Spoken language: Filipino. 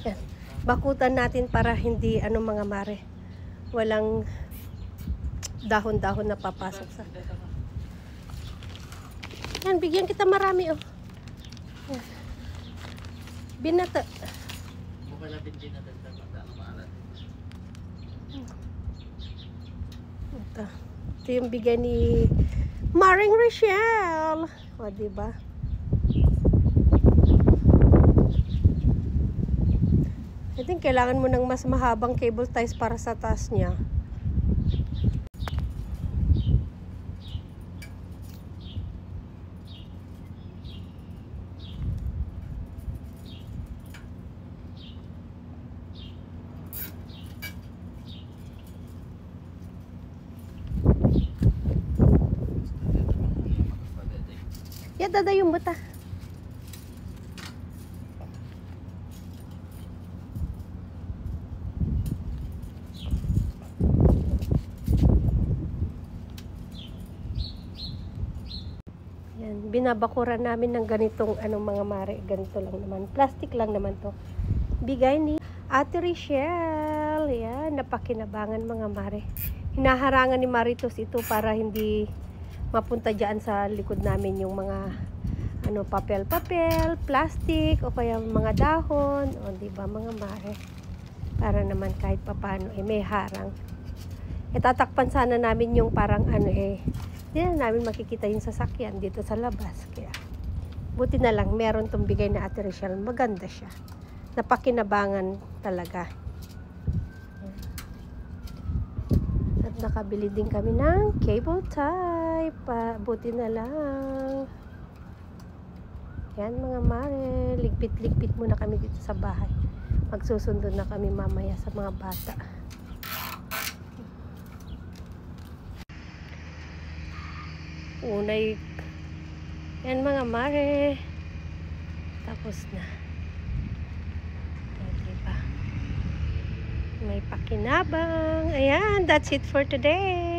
Yan. Bakutan natin para hindi mga mare. Walang dahon-dahon na papasok sa. Yan, bigyan kita marami oh. Yan. Binata. Ito yung bigay ni Maring Rochelle. O, diba? I think kailangan mo ng mas mahabang cable ties para sa taas niya. Dada yung buta. Yan, binabakuran namin ng ganitong mga mare, ganito lang naman. Plastic lang naman to. Bigay ni Ate Rochelle. Yan, napakinabangan mga mare. Hinaharangan ni Maritos ito para hindi mapunta dyan sa likod namin yung mga papel-papel, plastic o kaya mga dahon o diba mga mare, para naman kahit papano may harang. Tatakpan sana namin yung parang hindi na namin makikita yung sasakyan dito sa labas, kaya buti na lang meron tong bigay na Ate Rochelle. Maganda siya, napakinabangan talaga. At nakabili din kami ng cable tie. Buti na lang. Yan mga mare, ligpit-ligpit muna kami dito sa bahay. Magsusundo na kami mamaya sa mga bata. Unay. Yan mga mare. Tapos na. Diba? May pakinabang. Ayan, that's it for today.